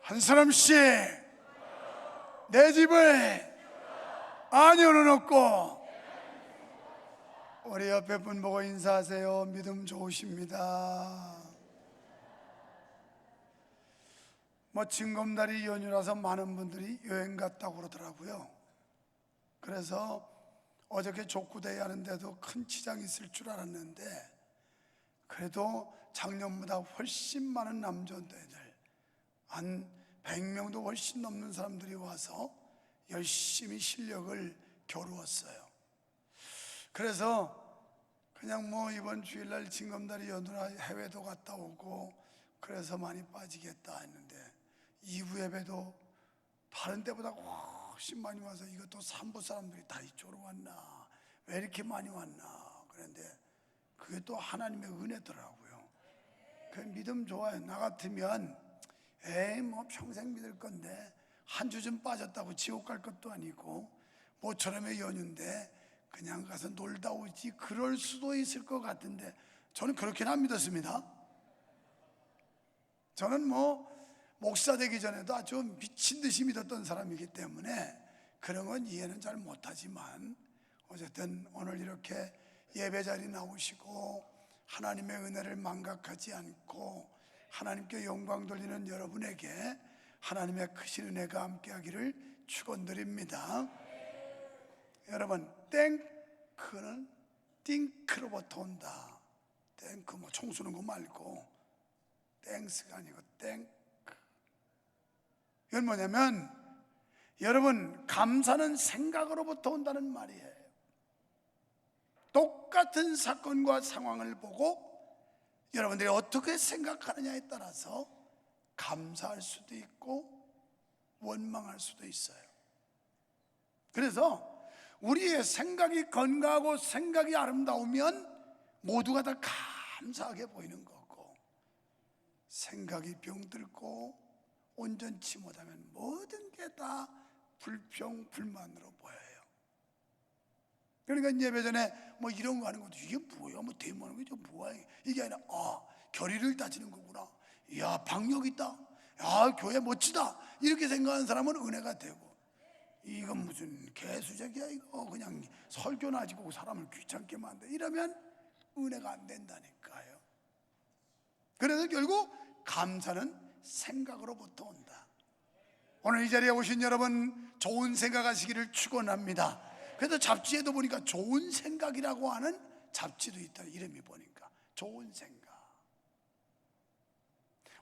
한 사람씩 내 집을 안여는 없고. 우리 옆에 분 보고 인사하세요. 믿음 좋으십니다. 징검다리 연휴라서 많은 분들이 여행 갔다고 그러더라고요. 그래서 어저께 족구대회 하는데도 큰 치장이 있을 줄 알았는데, 그래도 작년보다 훨씬 많은 남자들들, 한 100명도 훨씬 넘는 사람들이 와서 열심히 실력을 겨루었어요. 그래서 그냥 이번 주일날 징검다리 연휴라 해외도 갔다 오고 그래서 많이 빠지겠다 했는데, 2부 예배도 다른 때보다 훨씬 많이 와서 이것도 3부 사람들이 다 이쪽으로 왔나, 왜 이렇게 많이 왔나 그런데 그게 또 하나님의 은혜더라고요. 그 믿음 좋아요. 나 같으면 평생 믿을 건데 한 주 좀 빠졌다고 지옥 갈 것도 아니고 모처럼의 연휴인데 그냥 가서 놀다 오지, 그럴 수도 있을 것 같은데 저는 그렇게는 안 믿었습니다. 저는 목사 되기 전에도 아주 미친 듯이 믿었던 사람이기 때문에 그런 건 이해는 잘 못하지만, 어쨌든 오늘 이렇게 예배 자리 나오시고 하나님의 은혜를 망각하지 않고 하나님께 영광 돌리는 여러분에게 하나님의 크신 은혜가 함께하기를 축원드립니다. 여러분, 땡크는 띵크로부터 온다. 땡크 총 쏘는 거 말고 땡스가 아니고 땡크. 이건 뭐냐면, 여러분, 감사는 생각으로부터 온다는 말이에요. 똑같은 사건과 상황을 보고 여러분들이 어떻게 생각하느냐에 따라서 감사할 수도 있고 원망할 수도 있어요. 그래서 우리의 생각이 건강하고 생각이 아름다우면 모두가 다 감사하게 보이는 거고, 생각이 병들고 온전치 못하면 모든 게 다 불평, 불만으로 보여요. 그러니까 예배 전에 이런 거 하는 것도 이게 뭐야, 대모하는 게 뭐야, 이게 아니라 결의를 다지는 거구나. 이야, 박력 있다. 야, 교회 멋지다. 이렇게 생각하는 사람은 은혜가 되고, 이건 무슨 개수작이야, 이거 그냥 설교나 지고 사람을 귀찮게 만들, 이러면 은혜가 안 된다니까요. 그래서 결국 감사는 생각으로부터 온다. 오늘 이 자리에 오신 여러분, 좋은 생각하시기를 축원합니다. 그래서 잡지에도 보니까 좋은 생각이라고 하는 잡지도 있다. 이름이 보니까 좋은 생각.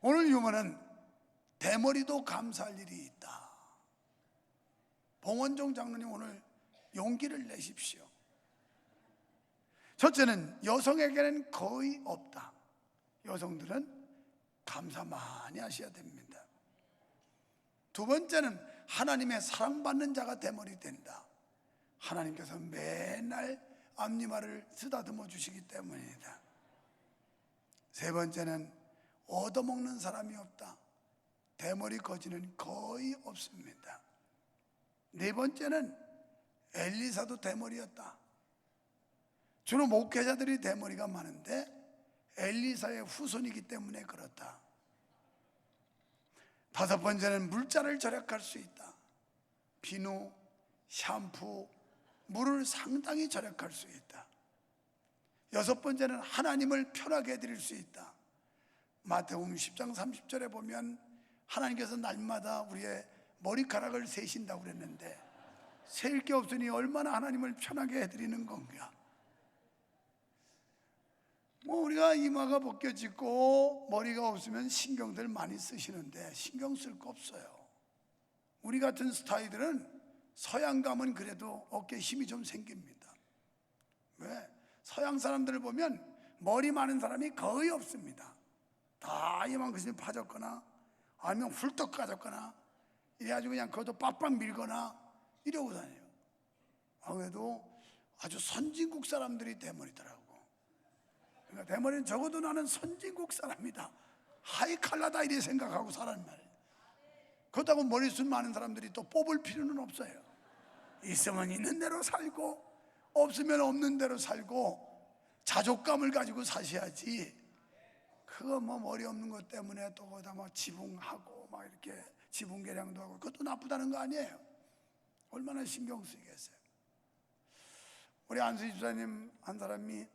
오늘 유머는 대머리도 감사할 일이 있다. 봉원종 장로님, 오늘 용기를 내십시오. 첫째는 여성에게는 거의 없다. 여성들은 감사 많이 하셔야 됩니다. 두 번째는 하나님의 사랑받는 자가 대머리 된다. 하나님께서 맨날 앞니말을 쓰다듬어 주시기 때문이다. 세 번째는 얻어먹는 사람이 없다. 대머리 거지는 거의 없습니다. 네 번째는 엘리사도 대머리였다. 주로 목회자들이 대머리가 많은데 엘리사의 후손이기 때문에 그렇다. 다섯 번째는 물자를 절약할 수 있다. 비누, 샴푸, 물을 상당히 절약할 수 있다. 여섯 번째는 하나님을 편하게 해드릴 수 있다. 마태복음 10장 30절에 보면 하나님께서 날마다 우리의 머리카락을 세신다고 그랬는데, 셀 게 없으니 얼마나 하나님을 편하게 해드리는 건가. 우리가 이마가 벗겨지고 머리가 없으면 신경들 많이 쓰시는데 신경 쓸 거 없어요. 우리 같은 스타일들은 서양 가면 그래도 어깨에 힘이 좀 생깁니다. 왜? 서양 사람들을 보면 머리 많은 사람이 거의 없습니다. 다 이만큼 파졌거나 아니면 훌떡 까졌거나 이래가지고 그냥 그것도 빡빡 밀거나 이러고 다녀요. 그래도 아주 선진국 사람들이 대머리더라고. 그러니까 대머리는 적어도 나는 선진국 사람이다, 하이칼라다, 이래 생각하고 살았단 말이에요. 그렇다고 머리숱 많은 사람들이 또 뽑을 필요는 없어요. 있으면 있는 대로 살고 없으면 없는 대로 살고 자족감을 가지고 사셔야지. 그거 머리 없는 것 때문에 또 거기다 지붕하고 하고 막 이렇게 지붕 계량도 하고, 그것도 나쁘다는 거 아니에요. 얼마나 신경 쓰이겠어요. 우리 안수희 집사님 한 사람이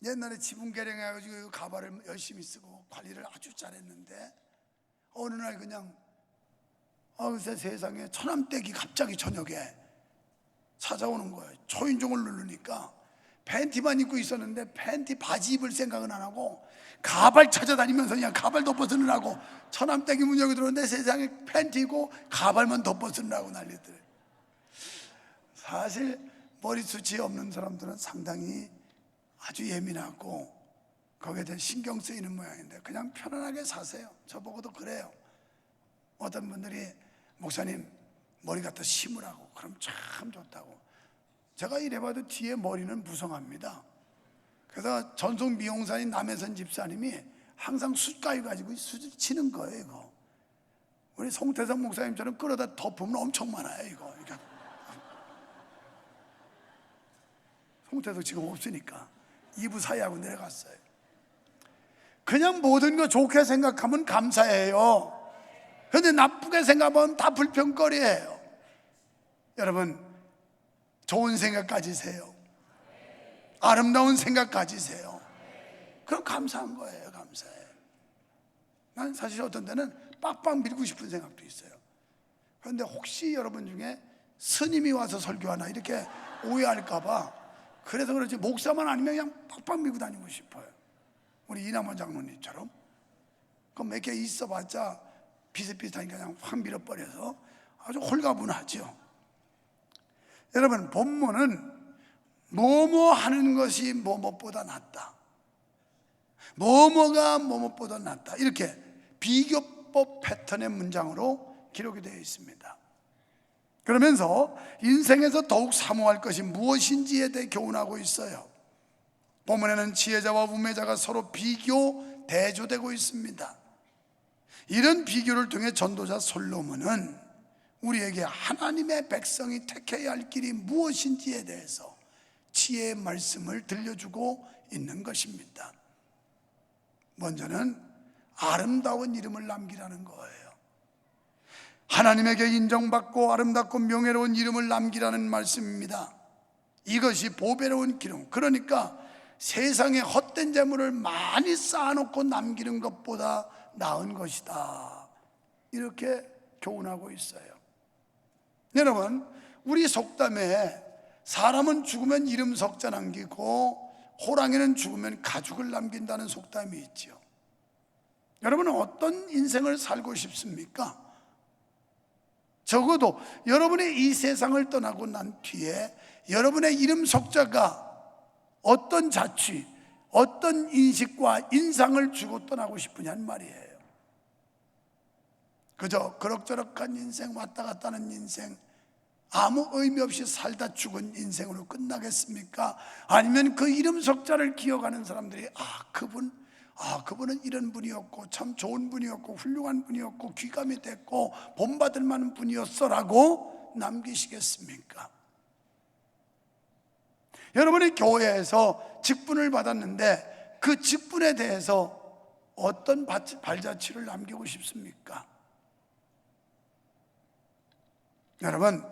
옛날에 지붕 계량해가지고 가발을 열심히 쓰고 관리를 아주 잘했는데, 어느 날 그냥 글쎄 세상에 처남댁이 갑자기 저녁에 찾아오는 거예요. 초인종을 누르니까 팬티만 입고 있었는데 팬티 바지 입을 생각은 안 하고 가발 찾아다니면서 그냥 가발 덮어쓰느라고, 처남댁이 문 열고 들어오는데 세상에 팬티 입고 가발만 덮어쓰느라고 난리더래요. 사실 머리숱이 없는 사람들은 상당히 아주 예민하고 거기에 대해 신경 쓰이는 모양인데, 그냥 편안하게 사세요. 저보고도 그래요. 어떤 분들이 목사님 머리 갖다 심으라고, 그럼 참 좋다고. 제가 이래봐도 뒤에 머리는 무성합니다. 그래서 전속 미용사인 남해선 집사님이 항상 숯가위 가지고 숯을 치는 거예요. 이거 우리 송태성 목사님처럼 끌어다 덮으면 엄청 많아요. 이거 송태성 지금 없으니까 2부 사이하고 내려갔어요. 그냥 모든 거 좋게 생각하면 감사해요. 그런데 나쁘게 생각하면 다 불평거리예요. 여러분, 좋은 생각 가지세요. 아름다운 생각 가지세요. 그럼 감사한 거예요. 감사해. 난 사실 어떤 때는 빡빡 밀고 싶은 생각도 있어요. 그런데 혹시 여러분 중에 스님이 와서 설교하나 이렇게 오해할까 봐, 그래서 그렇지 목사만 아니면 그냥 빡빡 밀고 다니고 싶어요. 우리 이남원 장로님처럼. 그럼 몇 개 있어봤자 비슷비슷하니까 그냥 확 밀어버려서 아주 홀가분하죠. 여러분, 본문은 뭐뭐 하는 것이 뭐뭐보다 낫다, 뭐뭐가 뭐뭐보다 낫다, 이렇게 비교법 패턴의 문장으로 기록이 되어 있습니다. 그러면서 인생에서 더욱 사모할 것이 무엇인지에 대해 교훈하고 있어요. 본문에는 지혜자와 우매자가 서로 비교, 대조되고 있습니다. 이런 비교를 통해 전도자 솔로몬은 우리에게 하나님의 백성이 택해야 할 길이 무엇인지에 대해서 지혜의 말씀을 들려주고 있는 것입니다. 먼저는 아름다운 이름을 남기라는 거예요. 하나님에게 인정받고 아름답고 명예로운 이름을 남기라는 말씀입니다. 이것이 보배로운 기름, 그러니까 세상에 헛된 재물을 많이 쌓아놓고 남기는 것보다 나은 것이다, 이렇게 교훈하고 있어요. 여러분, 우리 속담에 사람은 죽으면 이름 석자 남기고 호랑이는 죽으면 가죽을 남긴다는 속담이 있죠. 여러분은 어떤 인생을 살고 싶습니까? 적어도 여러분의 이 세상을 떠나고 난 뒤에 여러분의 이름 석자가 어떤 자취, 어떤 인식과 인상을 주고 떠나고 싶으냐는 말이에요. 그저 그럭저럭한 인생, 왔다 갔다 하는 인생, 아무 의미 없이 살다 죽은 인생으로 끝나겠습니까? 아니면 그 이름 석자를 기억하는 사람들이 그분은 이런 분이었고 참 좋은 분이었고 훌륭한 분이었고 귀감이 됐고 본받을 만한 분이었어라고 남기시겠습니까? 여러분이 교회에서 직분을 받았는데 그 직분에 대해서 어떤 발자취를 남기고 싶습니까? 여러분,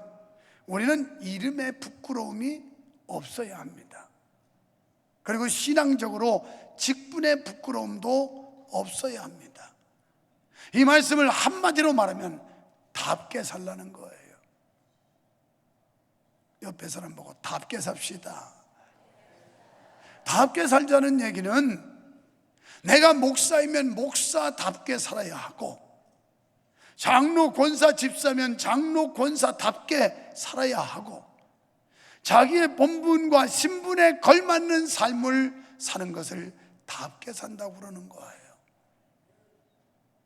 우리는 이름에 부끄러움이 없어야 합니다. 그리고 신앙적으로 직분의 부끄러움도 없어야 합니다. 이 말씀을 한마디로 말하면 답게 살라는 거예요. 옆에 사람 보고 답게 삽시다. 답게 살자는 얘기는 내가 목사이면 목사답게 살아야 하고, 장로 권사 집사면 장로 권사답게 살아야 하고, 자기의 본분과 신분에 걸맞는 삶을 사는 것을 답게 산다고 그러는 거예요.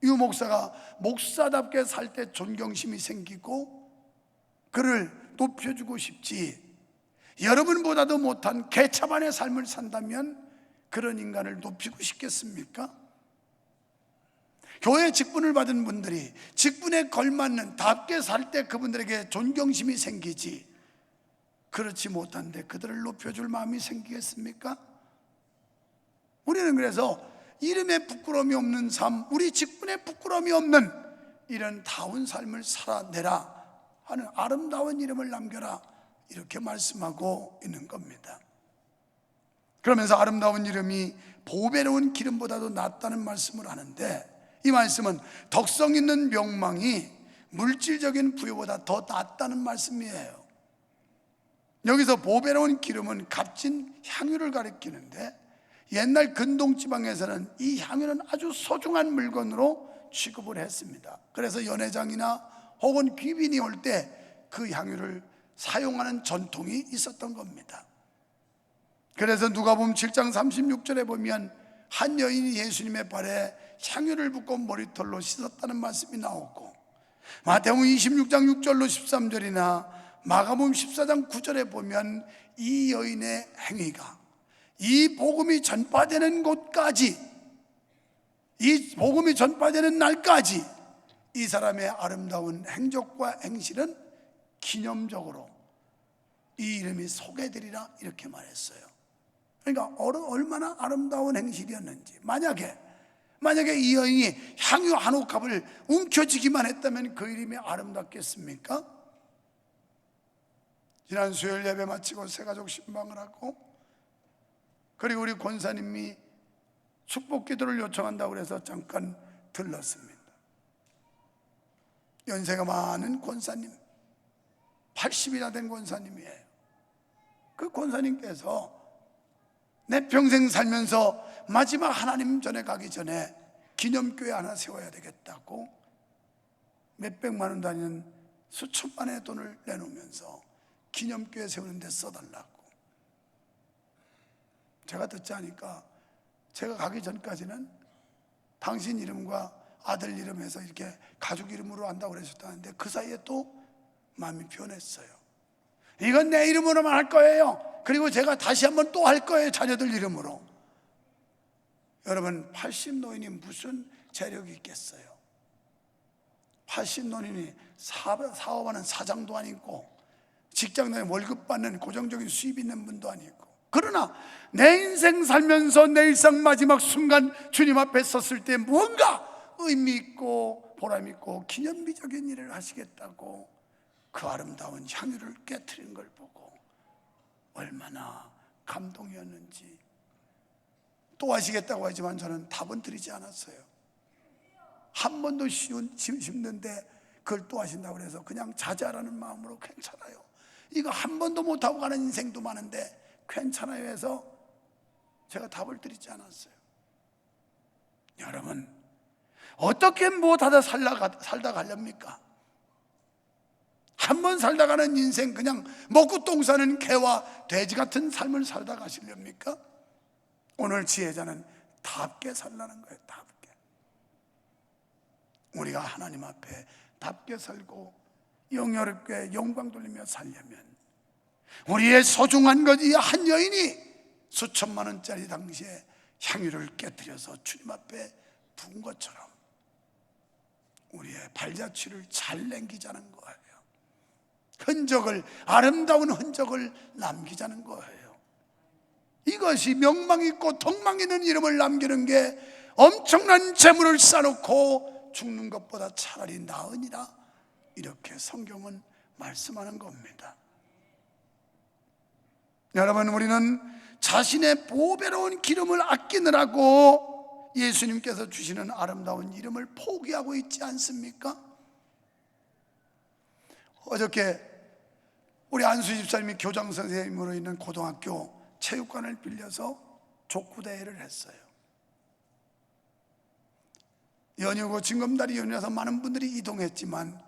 유 목사가 목사답게 살 때 존경심이 생기고 그를 높여주고 싶지, 여러분보다도 못한 개차반의 삶을 산다면 그런 인간을 높이고 싶겠습니까? 교회 직분을 받은 분들이 직분에 걸맞는 답게 살 때 그분들에게 존경심이 생기지, 그렇지 못한데 그들을 높여줄 마음이 생기겠습니까? 우리는 그래서 이름에 부끄러움이 없는 삶, 우리 직분에 부끄러움이 없는 이런 다운 삶을 살아내라 하는, 아름다운 이름을 남겨라, 이렇게 말씀하고 있는 겁니다. 그러면서 아름다운 이름이 보배로운 기름보다도 낫다는 말씀을 하는데, 이 말씀은 덕성 있는 명망이 물질적인 부여보다 더 낫다는 말씀이에요. 여기서 보배로운 기름은 값진 향유를 가리키는데, 옛날 근동지방에서는 이 향유는 아주 소중한 물건으로 취급을 했습니다. 그래서 연회장이나 혹은 귀빈이 올 때 그 향유를 사용하는 전통이 있었던 겁니다. 그래서 누가복음 7장 36절에 보면 한 여인이 예수님의 발에 향유를 붓고 머리털로 씻었다는 말씀이 나오고, 마태복음 26장 6절로 13절이나 마가복음 14장 9절에 보면 이 여인의 행위가 이 복음이 전파되는 곳까지, 이 복음이 전파되는 날까지 이 사람의 아름다운 행적과 행실은 기념적으로 이 이름이 소개되리라, 이렇게 말했어요. 그러니까 얼마나 아름다운 행실이었는지. 만약에 이 여인이 향유 한 옥합을 움켜쥐기만 했다면 그 이름이 아름답겠습니까? 지난 수요일 예배 마치고 새가족 신방을 하고, 그리고 우리 권사님이 축복 기도를 요청한다고 해서 잠깐 들렀습니다. 연세가 많은 권사님, 80이나 된 권사님이에요. 그 권사님께서 내 평생 살면서 마지막 하나님 전에 가기 전에 기념교회 하나 세워야 되겠다고 몇백만 원 다니는 수천만의 돈을 내놓으면서 기념교회 세우는 데 써달라고. 제가 듣지 않으니까 제가 가기 전까지는 당신 이름과 아들 이름해서 이렇게 가족 이름으로 한다고 그러셨다는데, 그 사이에 또 마음이 변했어요. 이건 내 이름으로만 할 거예요. 그리고 제가 다시 한번 또 할 거예요, 자녀들 이름으로. 여러분, 80 노인이 무슨 재력이 있겠어요? 80 노인이 사업하는 사장도 아니고 직장 내에 월급 받는 고정적인 수입 있는 분도 아니고, 그러나 내 인생 살면서 내 일상 마지막 순간 주님 앞에 섰을 때 뭔가 의미 있고 보람 있고 기념비적인 일을 하시겠다고 그 아름다운 향유를 깨트리는 걸 보고 얼마나 감동이었는지. 또 하시겠다고 하지만 저는 답은 드리지 않았어요. 한 번도 심는데 그걸 또 하신다고 해서 그냥 자제하라는 마음으로 괜찮아요, 이거 한 번도 못하고 가는 인생도 많은데 괜찮아요 해서 제가 답을 드리지 않았어요. 여러분, 어떻게 못하다 살다 가렵니까? 한 번 살다 가는 인생, 그냥 먹고 똥 싸는 개와 돼지 같은 삶을 살다 가시렵니까? 오늘 지혜자는 답게 살라는 거예요. 답게. 우리가 하나님 앞에 답게 살고 영예롭게 영광 돌리며 살려면, 우리의 소중한 것, 이 한 여인이 수천만 원짜리 당시에 향유를 깨뜨려서 주님 앞에 부은 것처럼 우리의 발자취를 잘 남기자는 거예요. 흔적을, 아름다운 흔적을 남기자는 거예요. 이것이 명망 있고 덕망 있는 이름을 남기는 게 엄청난 재물을 쌓아놓고 죽는 것보다 차라리 나으니라, 이렇게 성경은 말씀하는 겁니다. 여러분, 우리는 자신의 보배로운 기름을 아끼느라고 예수님께서 주시는 아름다운 이름을 포기하고 있지 않습니까? 어저께 우리 안수 집사님이 교장 선생님으로 있는 고등학교 체육관을 빌려서 족구대회를 했어요. 연휴고 징검다리 연휴라서 많은 분들이 이동했지만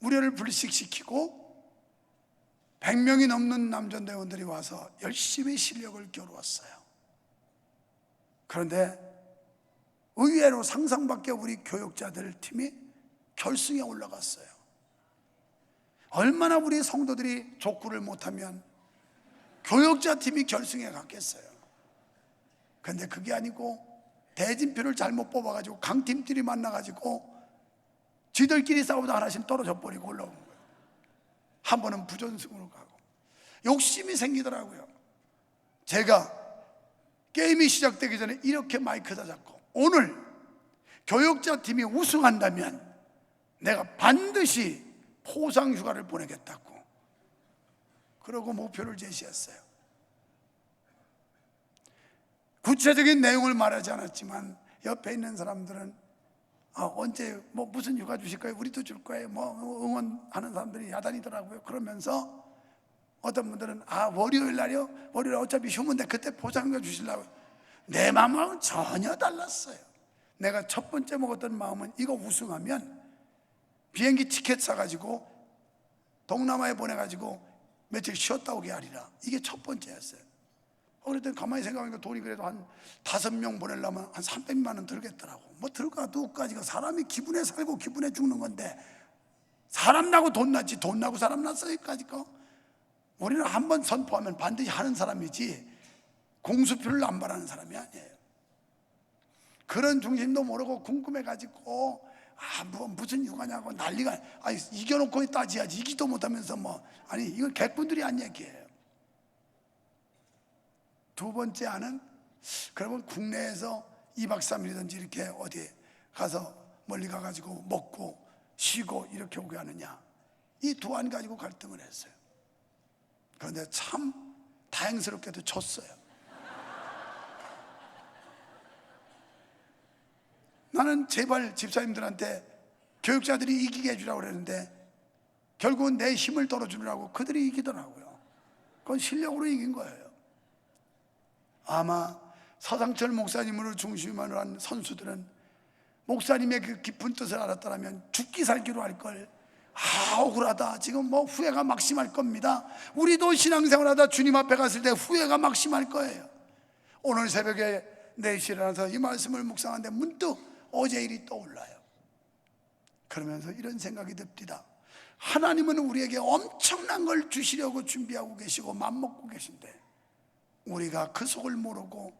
우리를 불식시키고 100명이 넘는 남전대원들이 와서 열심히 실력을 겨루었어요. 그런데 의외로 상상 밖의 우리 교육자들 팀이 결승에 올라갔어요. 얼마나 우리 성도들이 족구를 못하면 교육자 팀이 결승에 갔겠어요. 그런데 그게 아니고 대진표를 잘못 뽑아가지고 강팀끼리 만나가지고 지들끼리 싸우다 하나씩 떨어져 버리고 올라온 거예요. 한 번은 부전승으로 가고 욕심이 생기더라고요. 제가 게임이 시작되기 전에 이렇게 마이크다 잡고, 오늘 교역자 팀이 우승한다면 내가 반드시 포상 휴가를 보내겠다고, 그러고 목표를 제시했어요. 구체적인 내용을 말하지 않았지만 옆에 있는 사람들은 언제 무슨 휴가 주실 거예요? 우리도 줄 거예요. 응원하는 사람들이 야단이더라고요. 그러면서 어떤 분들은 월요일 날이요? 월요일 어차피 휴무인데 그때 포상 휴가 주시려고. 내 마음은 전혀 달랐어요. 내가 첫 번째 먹었던 마음은 이거 우승하면 비행기 티켓 사가지고 동남아에 보내가지고 며칠 쉬었다 오게 하리라. 이게 첫 번째였어요. 그랬더니 가만히 생각하니까 돈이 그래도 한 5명 보내려면 한 300만 원 들겠더라고. 들어가도까지가 사람이 기분에 살고 기분에 죽는 건데, 사람 나고 돈 났지 돈 나고 사람 났어. 여기까지 거. 우리는 한번 선포하면 반드시 하는 사람이지 공수표를 안 바라는 사람이 아니에요. 그런 중심도 모르고 궁금해가지고 무슨 휴가냐고 난리가. 이겨놓고 따지야지. 이기도 못하면서 이건 객분들이 한 얘기예요. 두 번째 안은, 그러면 국내에서 2박 3일이든지 이렇게 어디 가서 멀리 가가지고 먹고 쉬고 이렇게 오게 하느냐, 이 두 안 가지고 갈등을 했어요. 그런데 참 다행스럽게도 졌어요. 나는 제발 집사님들한테 교육자들이 이기게 해주라고 그랬는데 결국은 내 힘을 떨어주느라고 그들이 이기더라고요. 그건 실력으로 이긴 거예요. 아마 서상철 목사님으로 중심으로 한 선수들은 목사님의 그 깊은 뜻을 알았더라면 죽기 살기로 할 걸. 억울하다. 지금 후회가 막심할 겁니다. 우리도 신앙생활하다 주님 앞에 갔을 때 후회가 막심할 거예요. 오늘 새벽에 4시에 일어나서 이 말씀을 묵상하는데 문득 어제 일이 떠올라요. 그러면서 이런 생각이 듭니다. 하나님은 우리에게 엄청난 걸 주시려고 준비하고 계시고 맘먹고 계신데, 우리가 그 속을 모르고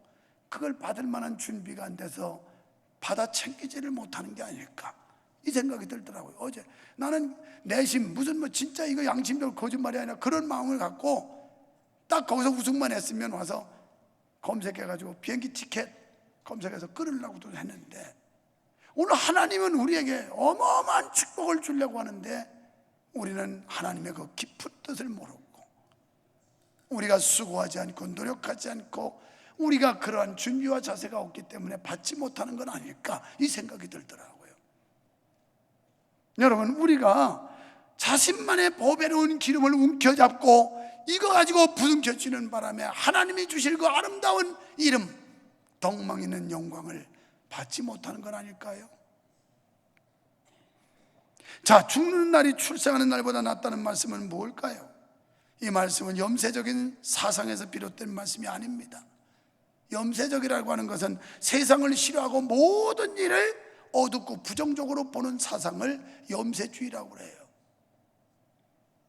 그걸 받을 만한 준비가 안 돼서 받아 챙기지를 못하는 게 아닐까, 이 생각이 들더라고요. 어제 나는 내심 무슨 진짜 이거 양심적으로 거짓말이 아니라 그런 마음을 갖고 딱 거기서 우승만 했으면 와서 검색해가지고 비행기 티켓 검색해서 끊으려고도 했는데, 오늘 하나님은 우리에게 어마어마한 축복을 주려고 하는데 우리는 하나님의 그 깊은 뜻을 모르고, 우리가 수고하지 않고 노력하지 않고 우리가 그러한 준비와 자세가 없기 때문에 받지 못하는 건 아닐까, 이 생각이 들더라고요. 여러분, 우리가 자신만의 보배로운 기름을 움켜잡고 이거 가지고 부둥켜치는 바람에 하나님이 주실 그 아름다운 이름, 덕망 있는 영광을 받지 못하는 건 아닐까요? 자, 죽는 날이 출생하는 날보다 낫다는 말씀은 뭘까요? 이 말씀은 염세적인 사상에서 비롯된 말씀이 아닙니다. 염세적이라고 하는 것은 세상을 싫어하고 모든 일을 어둡고 부정적으로 보는 사상을 염세주의라고 해요.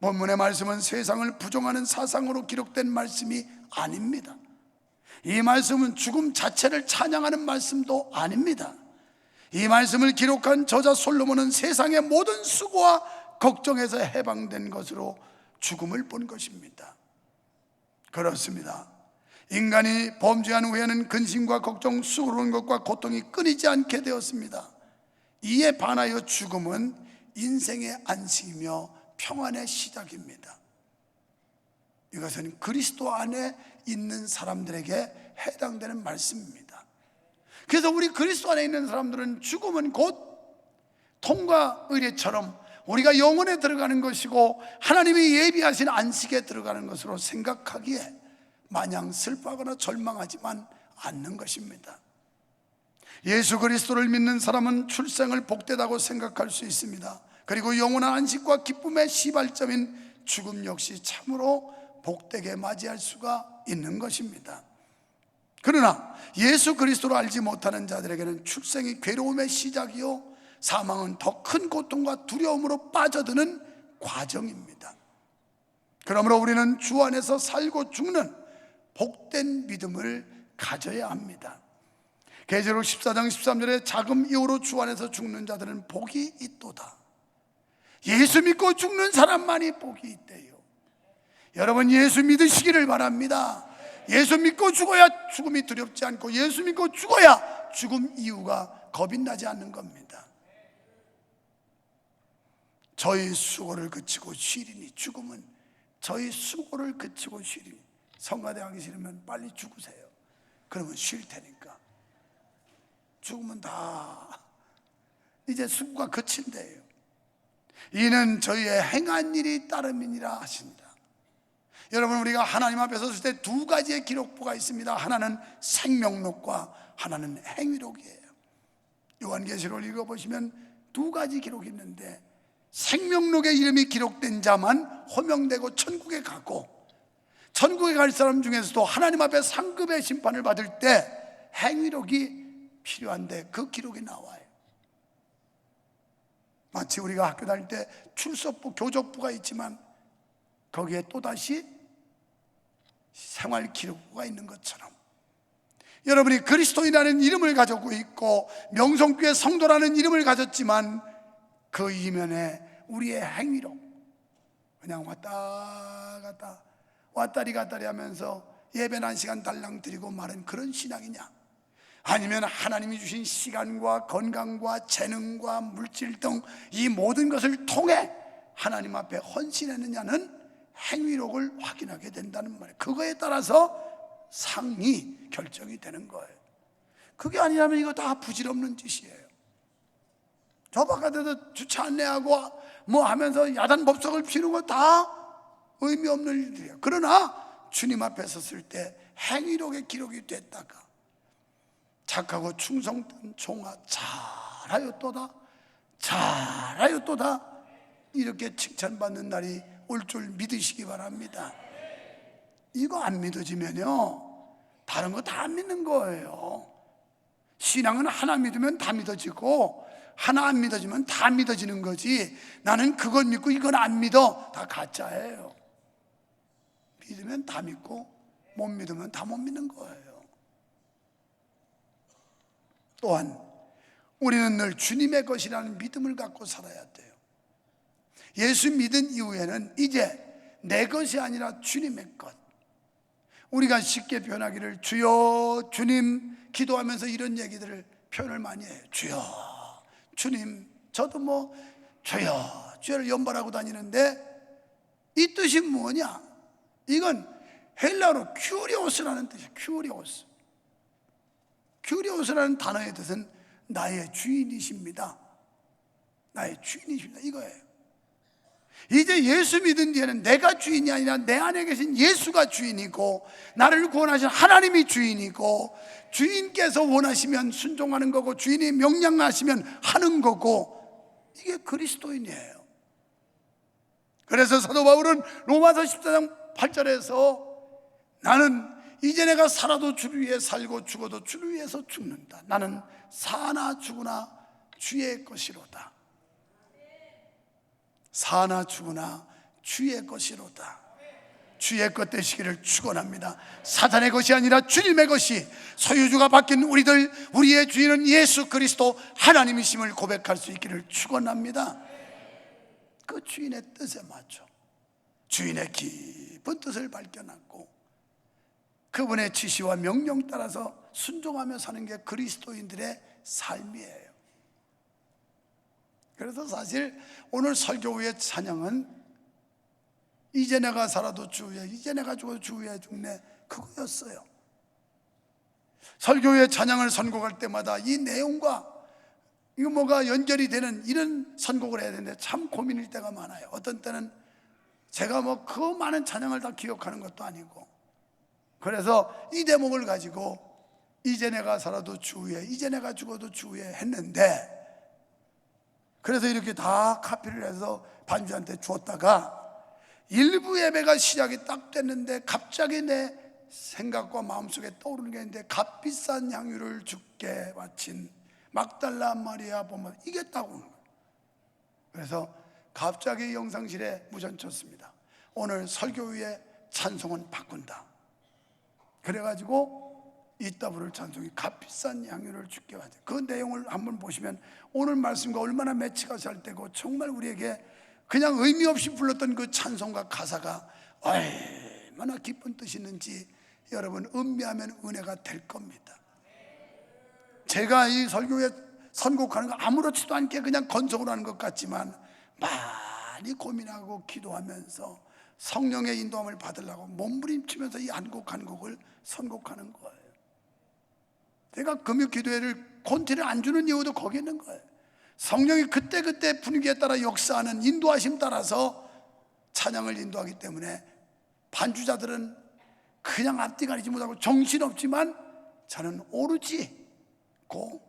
본문의 말씀은 세상을 부정하는 사상으로 기록된 말씀이 아닙니다. 이 말씀은 죽음 자체를 찬양하는 말씀도 아닙니다. 이 말씀을 기록한 저자 솔로몬은 세상의 모든 수고와 걱정에서 해방된 것으로 죽음을 본 것입니다. 그렇습니다. 인간이 범죄한 후에는 근심과 걱정, 수고로운 것과 고통이 끊이지 않게 되었습니다. 이에 반하여 죽음은 인생의 안식이며 평안의 시작입니다. 이것은 그리스도 안에 있는 사람들에게 해당되는 말씀입니다. 그래서 우리 그리스도 안에 있는 사람들은 죽음은 곧 통과 의례처럼 우리가 영원에 들어가는 것이고 하나님이 예비하신 안식에 들어가는 것으로 생각하기에 마냥 슬퍼하거나 절망하지만 않는 것입니다. 예수 그리스도를 믿는 사람은 출생을 복되다고 생각할 수 있습니다. 그리고 영원한 안식과 기쁨의 시발점인 죽음 역시 참으로 복되게 맞이할 수가 있는 것입니다. 그러나 예수 그리스도를 알지 못하는 자들에게는 출생이 괴로움의 시작이요 사망은 더 큰 고통과 두려움으로 빠져드는 과정입니다. 그러므로 우리는 주 안에서 살고 죽는 복된 믿음을 가져야 합니다. 계시록 14장 13절에 자금 이후로 주 안에서 죽는 자들은 복이 있도다. 예수 믿고 죽는 사람만이 복이 있대요. 여러분, 예수 믿으시기를 바랍니다. 예수 믿고 죽어야 죽음이 두렵지 않고 예수 믿고 죽어야 죽음 이유가 겁이 나지 않는 겁니다. 저희 수고를 그치고 쉬리니, 죽음은 저희 수고를 그치고 쉬리니. 성가대 하기 싫으면 빨리 죽으세요. 그러면 쉴 테니까. 죽으면 다 이제 수고가 그친대요. 이는 저희의 행한 일이 따름이니라 하십니다. 여러분, 우리가 하나님 앞에 섰을 때 두 가지의 기록부가 있습니다. 하나는 생명록과 하나는 행위록이에요. 요한계시록을 읽어보시면 두 가지 기록이 있는데, 생명록에 이름이 기록된 자만 호명되고 천국에 가고, 천국에 갈 사람 중에서도 하나님 앞에 상급의 심판을 받을 때 행위록이 필요한데 그 기록이 나와요. 마치 우리가 학교 다닐 때 출석부, 교적부가 있지만 거기에 또다시 생활 기록부가 있는 것처럼, 여러분이 그리스도인이라는 이름을 가지고 있고 명성교회 성도라는 이름을 가졌지만 그 이면에 우리의 행위록, 그냥 왔다 갔다 왔다리 갔다리 하면서 예배는 한 시간 달랑 드리고 마는 그런 신앙이냐, 아니면 하나님이 주신 시간과 건강과 재능과 물질 등 이 모든 것을 통해 하나님 앞에 헌신했느냐는 행위록을 확인하게 된다는 말이에요. 그거에 따라서 상이 결정이 되는 거예요. 그게 아니라면 이거 다 부질없는 짓이에요. 저 바깥에서 주차 안내하고 뭐 하면서 야단법석을 피우는 거 다 의미 없는 일들이에요. 그러나 주님 앞에 섰을 때 행위록에 기록이 됐다가 착하고 충성된 종아 잘하였도다, 잘하였도다, 이렇게 칭찬받는 날이 올 줄 믿으시기 바랍니다. 이거 안 믿어지면요 다른 거 다 안 믿는 거예요. 신앙은 하나 믿으면 다 믿어지고 하나 안 믿어지면 다 믿어지는 거지, 나는 그건 믿고 이건 안 믿어, 다 가짜예요. 믿으면 다 믿고 못 믿으면 다 못 믿는 거예요. 또한 우리는 늘 주님의 것이라는 믿음을 갖고 살아야 돼요. 예수 믿은 이후에는 이제 내 것이 아니라 주님의 것. 우리가 쉽게 표현하기를 주여 주님 기도하면서 이런 얘기들을 표현을 많이 해요. 주여 주님, 저도 뭐 주여 주여를 연발하고 다니는데 이 뜻이 뭐냐? 이건 헬라어로 큐리오스라는 뜻이에요. 큐리오스. 큐리오스라는 단어의 뜻은 나의 주인이십니다, 나의 주인이십니다, 이거예요. 이제 예수 믿은 뒤에는 내가 주인이 아니라 내 안에 계신 예수가 주인이고 나를 구원하신 하나님이 주인이고, 주인께서 원하시면 순종하는 거고 주인이 명령하시면 하는 거고, 이게 그리스도인이에요. 그래서 사도 바울은 로마서 14장 8절에서 나는 이제 내가 살아도 주를 위해 살고 죽어도 주를 위해서 죽는다, 나는 사나 죽으나 주의 것이로다, 사나 죽으나 주의 것이로다. 주의 것 되시기를 축원합니다. 사탄의 것이 아니라 주님의 것이, 소유주가 바뀐 우리들, 우리의 주인은 예수 그리스도 하나님이심을 고백할 수 있기를 축원합니다. 그 주인의 뜻에 맞춰 주인의 깊은 뜻을 발견하고 그분의 지시와 명령 따라서 순종하며 사는 게 그리스도인들의 삶이에요. 그래서 사실 오늘 설교 후의 찬양은 이제 내가 살아도 주 위에, 이제 내가 죽어도 주 위에 죽네, 그거였어요. 설교 후의 찬양을 선곡할 때마다 이 내용과 이거 뭐가 연결이 되는 이런 선곡을 해야 되는데 참 고민일 때가 많아요. 어떤 때는 제가 뭐 그 많은 찬양을 다 기억하는 것도 아니고, 그래서 이 대목을 가지고 이제 내가 살아도 주 위에, 이제 내가 죽어도 주 위에 했는데, 그래서 이렇게 다 카피를 해서 반주한테 줬다가 일부 예배가 시작이 딱 됐는데 갑자기 내 생각과 마음속에 떠오르는 게 있는데, 값비싼 향유를 주께 바친 막달라 마리아 보면 이게 딱 오는 거예요. 그래서 갑자기 영상실에 무전쳤습니다. 오늘 설교 후에 찬송은 바꾼다. 그래가지고 이따 부를 찬송이 값비싼 향유를 주께 바친, 그 내용을 한번 보시면 오늘 말씀과 얼마나 매치가 잘 되고 정말 우리에게 그냥 의미 없이 불렀던 그 찬송과 가사가 얼마나 깊은 뜻이 있는지 여러분 음미하면 은혜가 될 겁니다. 제가 이 설교에 선곡하는 거 아무렇지도 않게 그냥 건성으로 하는 것 같지만 많이 고민하고 기도하면서 성령의 인도함을 받으려고 몸부림치면서 이 한 곡 한 곡을 선곡하는 거예요. 제가 금요 기도회를 콘티를 안 주는 이유도 거기 있는 거예요. 성령이 그때그때 분위기에 따라 역사하는 인도하심 따라서 찬양을 인도하기 때문에 반주자들은 그냥 앞뒤 가리지 못하고 정신없지만 저는 오르지 고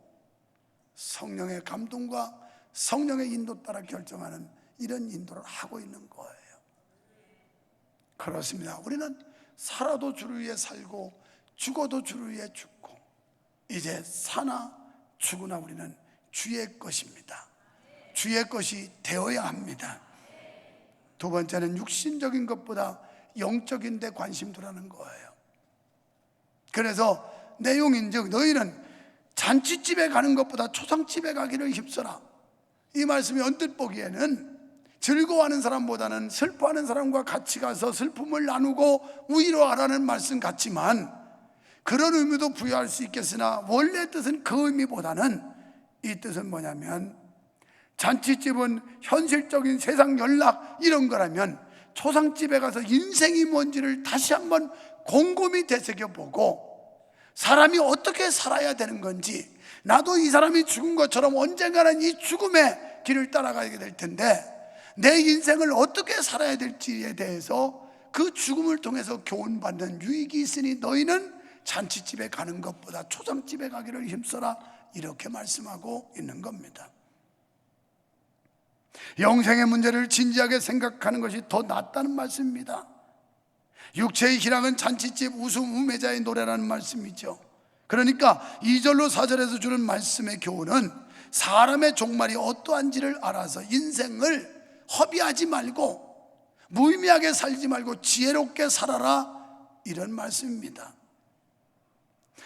성령의 감동과 성령의 인도 따라 결정하는 이런 인도를 하고 있는 거예요. 그렇습니다. 우리는 살아도 주를 위해 살고 죽어도 주를 위해 죽고 이제 사나 죽으나 우리는 주의 것입니다. 주의 것이 되어야 합니다. 두 번째는 육신적인 것보다 영적인 데 관심 두라는 거예요. 그래서 내용인즉 너희는 잔치집에 가는 것보다 초상집에 가기를 힘써라. 이 말씀이 언뜻 보기에는 즐거워하는 사람보다는 슬퍼하는 사람과 같이 가서 슬픔을 나누고 위로하라는 말씀 같지만 그런 의미도 부여할 수 있겠으나 원래 뜻은 그 의미보다는 이 뜻은 뭐냐면 잔치집은 현실적인 세상 연락 이런 거라면 초상집에 가서 인생이 뭔지를 다시 한번 곰곰이 되새겨보고 사람이 어떻게 살아야 되는 건지 나도 이 사람이 죽은 것처럼 언젠가는 이 죽음의 길을 따라가게 될 텐데 내 인생을 어떻게 살아야 될지에 대해서 그 죽음을 통해서 교훈받는 유익이 있으니 너희는 잔치집에 가는 것보다 초상집에 가기를 힘써라 이렇게 말씀하고 있는 겁니다. 영생의 문제를 진지하게 생각하는 것이 더 낫다는 말씀입니다. 육체의 희락은 잔치집 웃음 우매자의 노래라는 말씀이죠. 그러니까 2절로 4절에서 주는 말씀의 교훈은 사람의 종말이 어떠한지를 알아서 인생을 허비하지 말고 무의미하게 살지 말고 지혜롭게 살아라 이런 말씀입니다.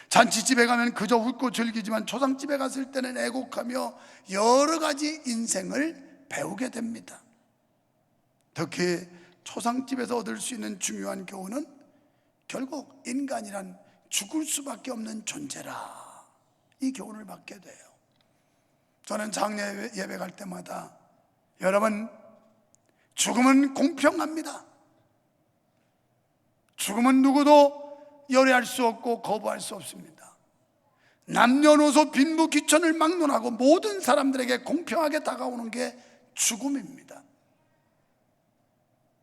잔치집에 가면 그저 웃고 즐기지만 초상집에 갔을 때는 애곡하며 여러 가지 인생을 배우게 됩니다. 특히 초상집에서 얻을 수 있는 중요한 교훈은 결국 인간이란 죽을 수밖에 없는 존재라 이 교훈을 받게 돼요. 저는 장례 예배 갈 때마다 여러분 죽음은 공평합니다. 죽음은 누구도 열애할 수 없고 거부할 수 없습니다. 남녀노소 빈부귀천을 막론하고 모든 사람들에게 공평하게 다가오는 게 죽음입니다.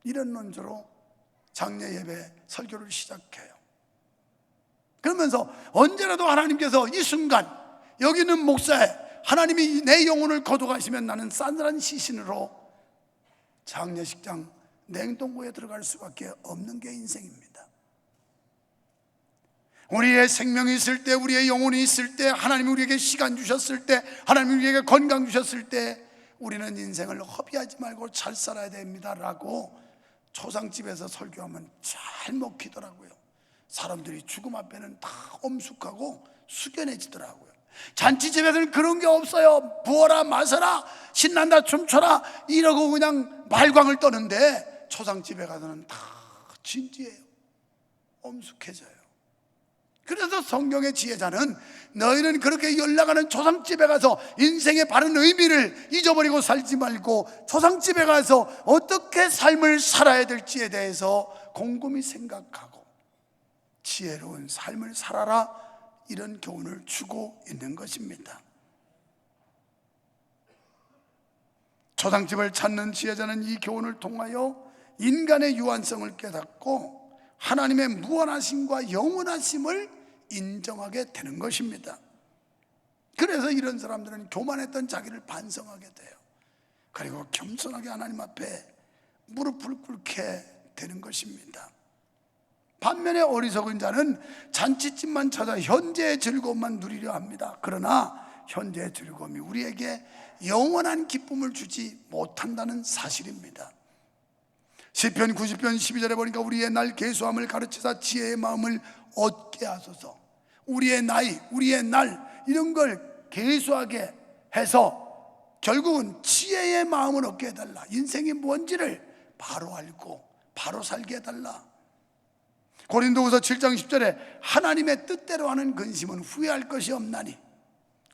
이런 논조로 장례 예배 설교를 시작해요. 그러면서 언제라도 하나님께서 이 순간 여기 있는 목사에 하나님이 내 영혼을 거둬가시면 나는 싸늘한 시신으로 장례식장 냉동고에 들어갈 수밖에 없는 게 인생입니다. 우리의 생명이 있을 때, 우리의 영혼이 있을 때, 하나님이 우리에게 시간 주셨을 때, 하나님이 우리에게 건강 주셨을 때 우리는 인생을 허비하지 말고 잘 살아야 됩니다 라고 초상집에서 설교하면 잘 먹히더라고요. 사람들이 죽음 앞에는 다 엄숙하고 숙연해지더라고요. 잔치집에서는 그런 게 없어요. 부어라 마셔라 신난다 춤춰라 이러고 그냥 말광을 떠는데 초상집에 가서는 다 진지해요. 엄숙해져요. 그래서 성경의 지혜자는 너희는 그렇게 연락하는 초상집에 가서 인생의 바른 의미를 잊어버리고 살지 말고 초상집에 가서 어떻게 삶을 살아야 될지에 대해서 곰곰이 생각하고 지혜로운 삶을 살아라 이런 교훈을 주고 있는 것입니다. 초상집을 찾는 지혜자는 이 교훈을 통하여 인간의 유한성을 깨닫고 하나님의 무한하심과 영원하심을 인정하게 되는 것입니다. 그래서 이런 사람들은 교만했던 자기를 반성하게 돼요. 그리고 겸손하게 하나님 앞에 무릎을 꿇게 되는 것입니다. 반면에 어리석은 자는 잔치집만 찾아 현재의 즐거움만 누리려 합니다. 그러나 현재의 즐거움이 우리에게 영원한 기쁨을 주지 못한다는 사실입니다. 시편 90편 12절에 보니까 우리의 날 계수함을 가르치사 지혜의 마음을 얻게 하소서. 우리의 나이, 우리의 날 이런 걸 계수하게 해서 결국은 지혜의 마음을 얻게 해달라. 인생이 뭔지를 바로 알고 바로 살게 해달라. 고린도후서 7장 10절에 하나님의 뜻대로 하는 근심은 후회할 것이 없나니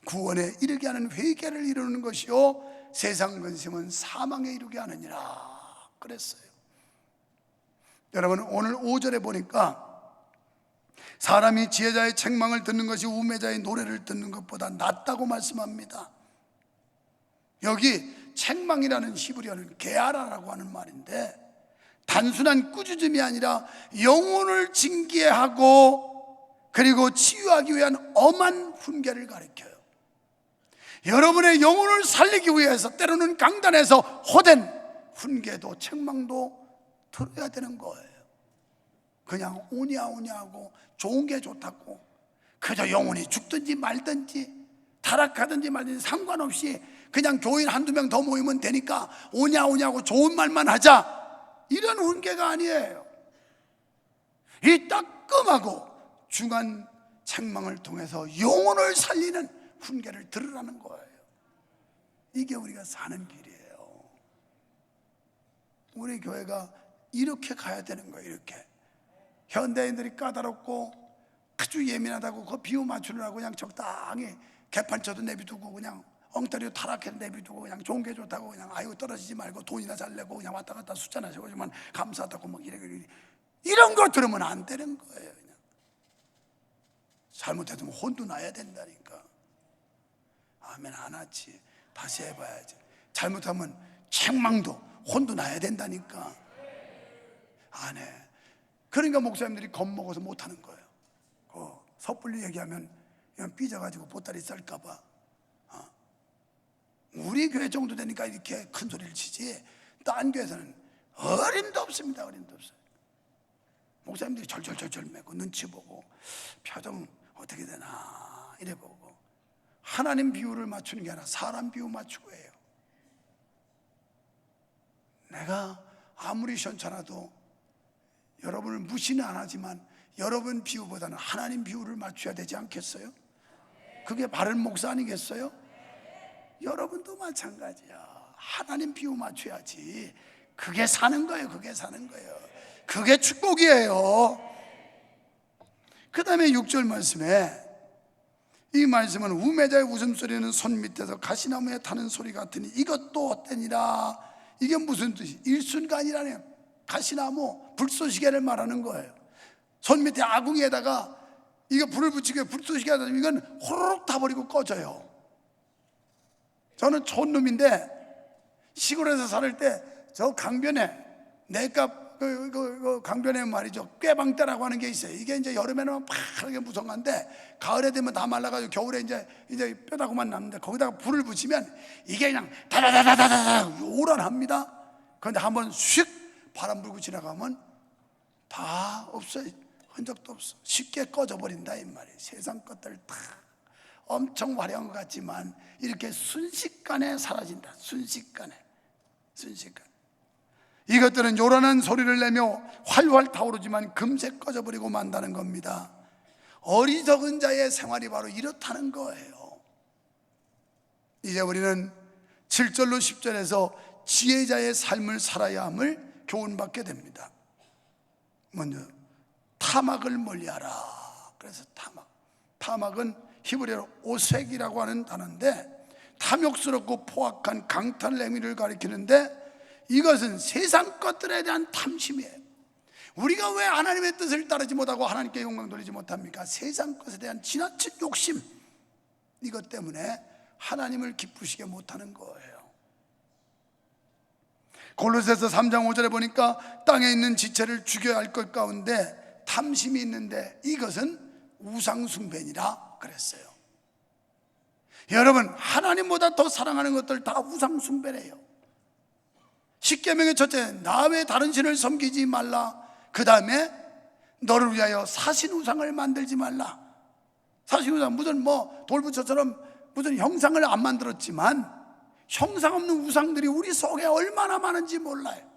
구원에 이르게 하는 회개를 이루는 것이요 세상 근심은 사망에 이르게 하느니라 그랬어요. 여러분, 오늘 5절에 보니까 사람이 지혜자의 책망을 듣는 것이 우매자의 노래를 듣는 것보다 낫다고 말씀합니다. 여기 책망이라는 히브리어는 게아라라고 하는 말인데 단순한 꾸짖음이 아니라 영혼을 징계하고 그리고 치유하기 위한 엄한 훈계를 가리켜요. 여러분의 영혼을 살리기 위해서 때로는 강단에서 호된 훈계도 책망도 들어야 되는 거예요. 그냥 오냐 하고 좋은 게 좋다고 그저 영혼이 죽든지 말든지 타락하든지 말든지 상관없이 그냥 교인 한두 명 더 모이면 되니까 오냐고 좋은 말만 하자, 이런 훈계가 아니에요. 이 따끔하고 중한 책망을 통해서 영혼을 살리는 훈계를 들으라는 거예요. 이게 우리가 사는 길이에요. 우리 교회가 이렇게 가야 되는 거예요. 이렇게 현대인들이 까다롭고 아주 예민하다고 그 비유 맞추느라고 그냥 적당히 개판 쳐도 내비두고 그냥 엉터리로 타락해도 내비두고 그냥 좋은 게 좋다고 그냥 아이고 떨어지지 말고 돈이나 잘 내고 그냥 왔다 갔다 숫자나 세우지만 감사하다고 막 이런 거 들으면 안 되는 거예요. 그냥 잘못해도 혼도 나야 된다니까. 아멘 안 하지. 다시 해봐야지. 잘못하면 책망도 혼도 나야 된다니까. 안 해. 그러니까 목사님들이 겁먹어서 못하는 거예요. 섣불리 얘기하면 그냥 삐져가지고 보따리 쌀까봐. 우리 교회 정도 되니까 이렇게 큰 소리를 치지 딴 교회에서는 어림도 없습니다. 어림도 없어요. 목사님들이 절절절절 매고 눈치 보고 표정 어떻게 되나 이래 보고 하나님 비유를 맞추는 게 아니라 사람 비유 맞추고 해요. 내가 아무리 시원찮아도 여러분을 무시는 안 하지만 여러분 비유보다는 하나님 비유를 맞춰야 되지 않겠어요? 그게 바른 목사 아니겠어요? 여러분도 마찬가지야. 하나님 비유 맞춰야지. 그게 사는 거예요. 그게 사는 거예요. 그게 축복이에요. 그 다음에 6절 말씀에 이 말씀은 우매자의 웃음소리는 손 밑에서 가시나무에 타는 소리 같으니 이것도 헛되니라. 이게 무슨 뜻이? 일순간이라네요. 가시나무 불쏘시개를 말하는 거예요. 손 밑에 아궁이에다가 이거 불을 붙이게 불쏘시개 하다 보면 이건 호로록 타버리고 꺼져요. 저는 촌놈인데 시골에서 살 때 저 강변에 내값 그 강변에 말이죠 꾀방대라고 하는 게 있어요. 이게 이제 여름에는 파랗게 무성한데 가을에 되면 다 말라가지고 겨울에 이제 뼈다구만 남는데 거기다가 불을 붙이면 이게 그냥 다다다다다다 요란합니다. 그런데 한번 슉 바람 불고 지나가면 다 없어요. 흔적도 없어. 쉽게 꺼져버린다 이 말이에요. 세상 것들 다 엄청 화려한 것 같지만 이렇게 순식간에 사라진다. 순식간에. 이것들은 요란한 소리를 내며 활활 타오르지만 금세 꺼져버리고 만다는 겁니다. 어리석은 자의 생활이 바로 이렇다는 거예요. 이제 우리는 7절로 10절에서 지혜자의 삶을 살아야 함을 교훈받게 됩니다. 먼저 탐악을 멀리하라. 그래서 탐악은 히브리어로 오색이라고 하는 단어인데 탐욕스럽고 포악한 강탈 행위를 가리키는데 이것은 세상 것들에 대한 탐심이에요. 우리가 왜 하나님의 뜻을 따르지 못하고 하나님께 영광 돌리지 못합니까? 세상 것에 대한 지나친 욕심, 이것 때문에 하나님을 기쁘시게 못하는 거예요. 골로새서 3장 5절에 보니까 땅에 있는 지체를 죽여야 할 것 가운데 탐심이 있는데 이것은 우상숭배니라 그랬어요. 여러분, 하나님보다 더 사랑하는 것들 다 우상숭배래요. 십계명의 첫째, 나 외 다른 신을 섬기지 말라. 그 다음에 너를 위하여 사신우상을 만들지 말라. 사신우상 무슨 돌부처처럼 무슨 형상을 안 만들었지만 형상 없는 우상들이 우리 속에 얼마나 많은지 몰라요.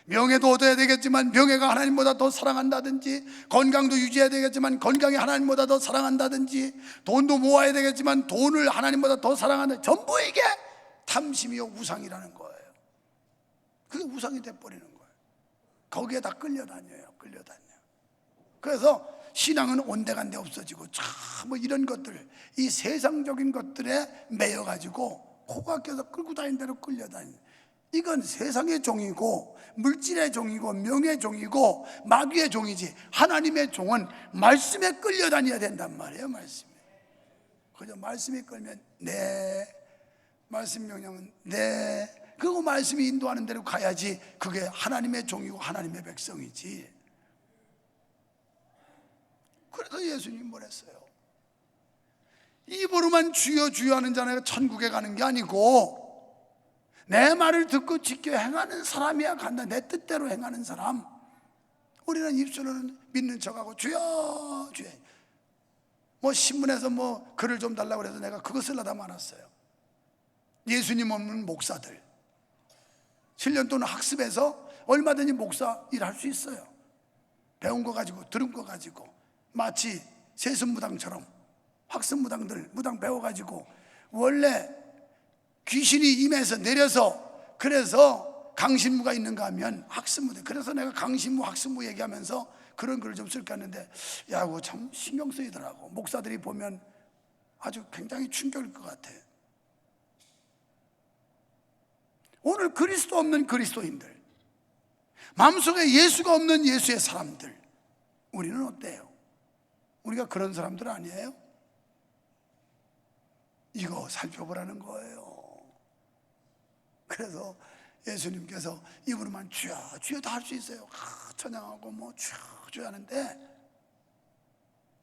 명예도 얻어야 되겠지만 명예가 하나님보다 더 사랑한다든지, 건강도 유지해야 되겠지만 건강이 하나님보다 더 사랑한다든지, 돈도 모아야 되겠지만 돈을 하나님보다 더 사랑한다. 전부 이게 탐심이요 우상이라는 거예요. 그게 우상이 돼버리는 거예요. 거기에 다 끌려다녀요. 그래서 신앙은 온데간데 없어지고 뭐 이런 것들, 이 세상적인 것들에 매여가지고 코가 껴서 끌고 다니는 대로 끌려다니는, 이건 세상의 종이고 물질의 종이고 명의 종이고 마귀의 종이지, 하나님의 종은 말씀에 끌려다녀야 된단 말이에요. 말씀에. 그저 말씀에 끌면 네, 말씀 명령은 네, 그리고 말씀이 인도하는 대로 가야지 그게 하나님의 종이고 하나님의 백성이지. 그래서 예수님이 뭐랬어요? 입으로만 주여 주여 하는 자는 천국에 가는 게 아니고 내 말을 듣고 지켜 행하는 사람이야 간다. 내 뜻대로 행하는 사람. 우리는 입술로는 믿는 척하고 주여 주여, 뭐 신문에서 뭐 글을 좀 달라고 해서 내가 그거 쓰려다 말았어요. 예수님 없는 목사들 7년 동안 학습해서 얼마든지 목사 일할 수 있어요. 배운 거 가지고 들은 거 가지고 마치 세습무당처럼 학습무당들 무당 배워가지고 원래 귀신이 임해서 내려서 그래서 강신무가 있는가 하면 학습무대, 그래서 내가 강신무 학습무 얘기하면서 그런 글을 좀 쓸까 했는데 야, 그거 참 신경 쓰이더라고. 목사들이 보면 아주 굉장히 충격일 것 같아. 오늘 그리스도 없는 그리스도인들, 마음속에 예수가 없는 예수의 사람들, 우리는 어때요? 우리가 그런 사람들 아니에요? 이거 살펴보라는 거예요. 그래서 예수님께서 입으로만 주여 주여 다 할 수 있어요. 찬양하고 뭐 주여 주여 하는데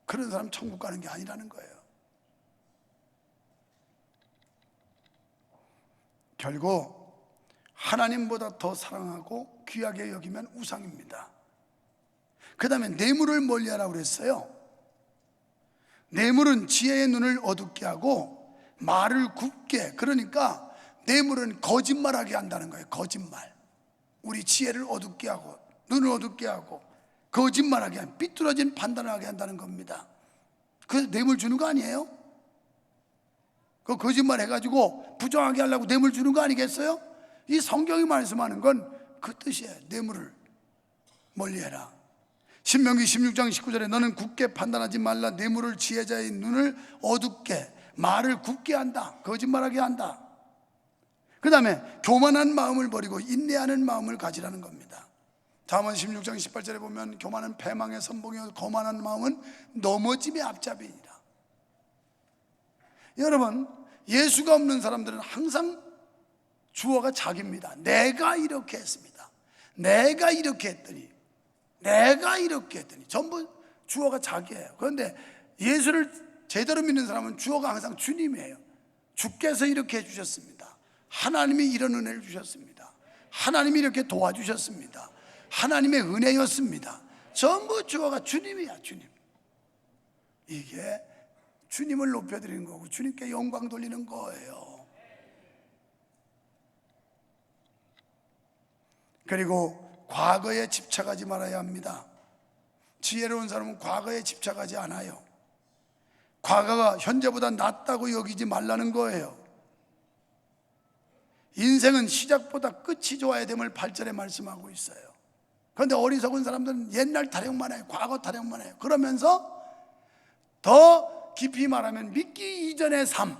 그런 사람 천국 가는 게 아니라는 거예요. 결국 하나님보다 더 사랑하고 귀하게 여기면 우상입니다. 그 다음에 뇌물을 멀리하라고 그랬어요. 뇌물은 지혜의 눈을 어둡게 하고 말을 굽게, 그러니까 뇌물은 거짓말하게 한다는 거예요. 거짓말. 우리 지혜를 어둡게 하고 눈을 어둡게 하고 거짓말하게 하는, 삐뚤어진 판단을 하게 한다는 겁니다. 그래서 뇌물 주는 거 아니에요? 그 거짓말 해가지고 부정하게 하려고 뇌물 주는 거 아니겠어요? 이 성경이 말씀하는 건 그 뜻이에요. 뇌물을 멀리해라. 신명기 16장 19절에 너는 굳게 판단하지 말라. 뇌물을 지혜자의 눈을 어둡게, 말을 굽게 한다. 거짓말하게 한다. 그 다음에 교만한 마음을 버리고 인내하는 마음을 가지라는 겁니다. 잠언 16장 18절에 보면 교만은 패망의 선봉이요 거만한 마음은 넘어짐의 앞잡이니라. 여러분, 예수가 없는 사람들은 항상 주어가 자기입니다. 내가 이렇게 했습니다. 내가 이렇게 했더니, 내가 이렇게 했더니, 전부 주어가 자기예요. 그런데 예수를 제대로 믿는 사람은 주어가 항상 주님이에요. 주께서 이렇게 해주셨습니다. 하나님이 이런 은혜를 주셨습니다. 하나님이 이렇게 도와주셨습니다. 하나님의 은혜였습니다. 전부 주어가 주님이야. 주님. 이게 주님을 높여드리는 거고 주님께 영광 돌리는 거예요. 그리고 과거에 집착하지 말아야 합니다. 지혜로운 사람은 과거에 집착하지 않아요. 과거가 현재보다 낫다고 여기지 말라는 거예요. 인생은 시작보다 끝이 좋아야 됨을 8절에 말씀하고 있어요. 그런데 어리석은 사람들은 옛날 타령만 해요. 과거 타령만 해요. 그러면서 더 깊이 말하면 믿기 이전의 삶,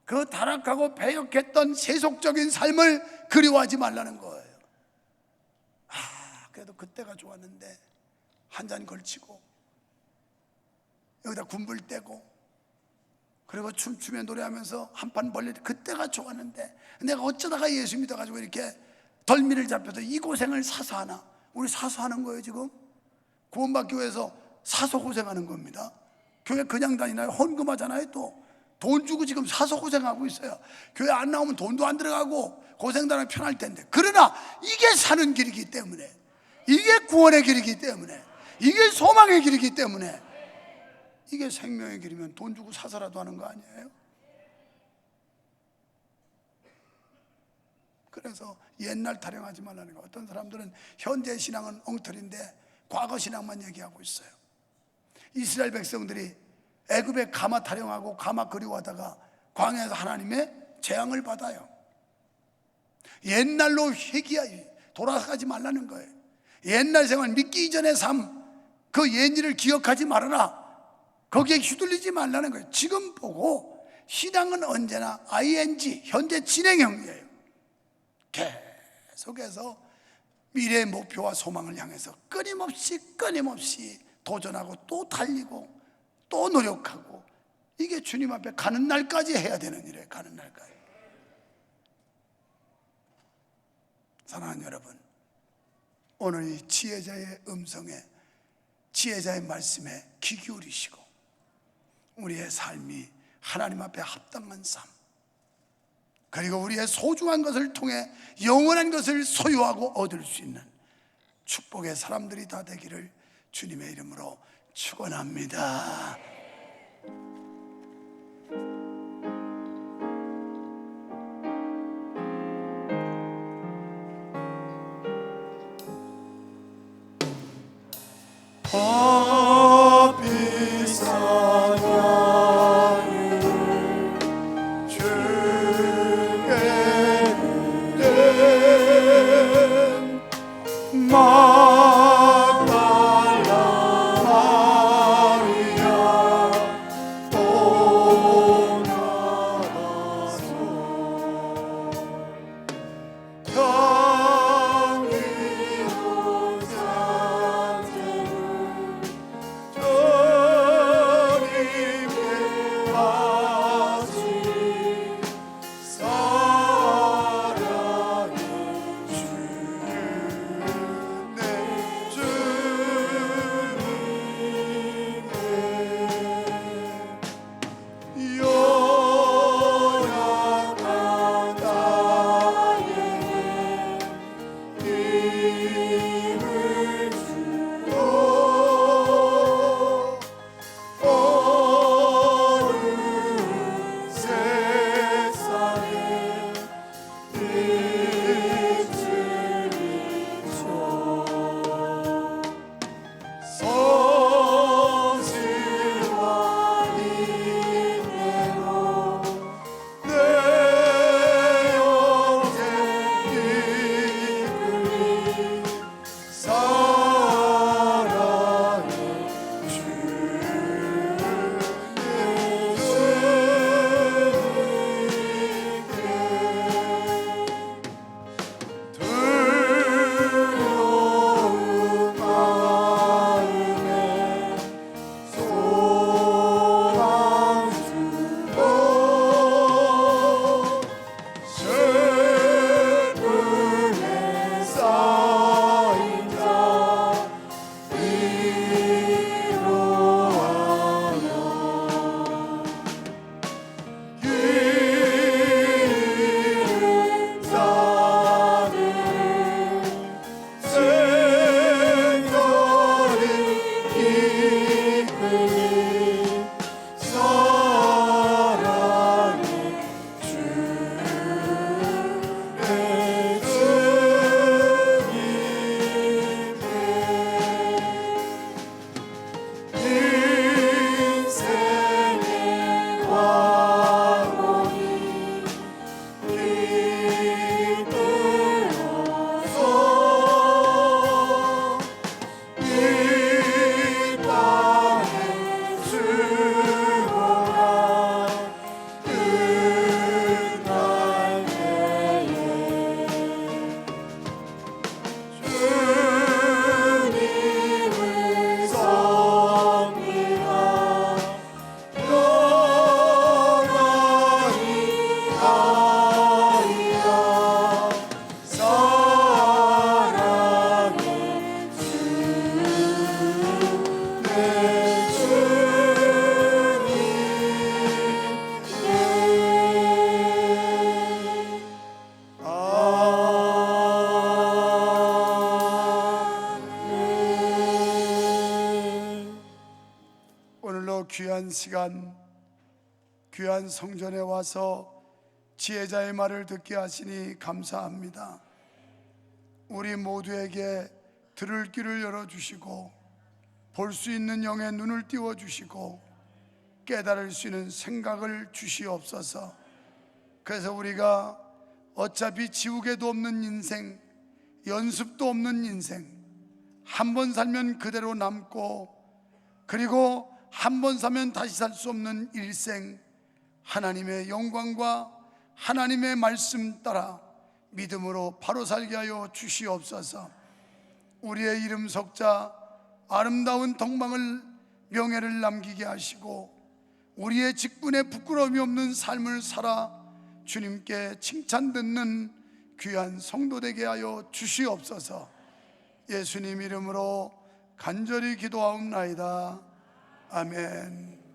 그 타락하고 배역했던 세속적인 삶을 그리워하지 말라는 거예요. 그래도 그때가 좋았는데 한 잔 걸치고 여기다 군불 떼고 그리고 춤추며 노래하면서 한판 벌릴 때 그때가 좋았는데 내가 어쩌다가 예수 믿어가지고 이렇게 덜미를 잡혀서 이 고생을 사서 하나. 우리 사소하는 거예요. 지금 구원받기 위해서 사서 고생하는 겁니다. 교회 그냥 다니나요? 헌금하잖아요. 또 돈 주고 지금 사서 고생하고 있어요. 교회 안 나오면 돈도 안 들어가고 고생도 안 하면 편할 텐데, 그러나 이게 사는 길이기 때문에, 이게 구원의 길이기 때문에, 이게 소망의 길이기 때문에, 이게 생명의 길이면 돈 주고 사서라도 하는 거 아니에요? 그래서 옛날 타령하지 말라는 거. 어떤 사람들은 현재 신앙은 엉터리인데 과거 신앙만 얘기하고 있어요. 이스라엘 백성들이 애굽에 가마 타령하고 가마 그리워하다가 광야에서 하나님의 재앙을 받아요. 옛날로 회귀하여 돌아가지 말라는 거예요. 옛날 생활, 믿기 이전의 삶, 그 옛 일을 기억하지 말아라. 거기에 휘둘리지 말라는 거예요. 지금 보고 신앙은 언제나 ing, 현재 진행형이에요. 계속해서 미래의 목표와 소망을 향해서 끊임없이 도전하고 또 달리고 또 노력하고, 이게 주님 앞에 가는 날까지 해야 되는 일이에요. 가는 날까지. 사랑하는 여러분, 오늘 이 지혜자의 음성에, 지혜자의 말씀에 귀 기울이시고 우리의 삶이 하나님 앞에 합당한 삶, 그리고 우리의 소중한 것을 통해 영원한 것을 소유하고 얻을 수 있는 축복의 사람들이 다 되기를 주님의 이름으로 축원합니다. 귀한 시간, 귀한 성전에 와서 지혜자의 말을 듣게 하시니 감사합니다. 우리 모두에게 들을 귀를 열어주시고 볼 수 있는 영의 눈을 띄워주시고 깨달을 수 있는 생각을 주시옵소서. 그래서 우리가 어차피 지우개도 없는 인생, 연습도 없는 인생, 한 번 살면 그대로 남고, 그리고 한 번 사면 다시 살 수 없는 일생, 하나님의 영광과 하나님의 말씀 따라 믿음으로 바로 살게 하여 주시옵소서. 우리의 이름 석자 아름다운 덕망을, 명예를 남기게 하시고 우리의 직분에 부끄러움이 없는 삶을 살아 주님께 칭찬 듣는 귀한 성도 되게 하여 주시옵소서. 예수님 이름으로 간절히 기도하옵나이다. 아멘.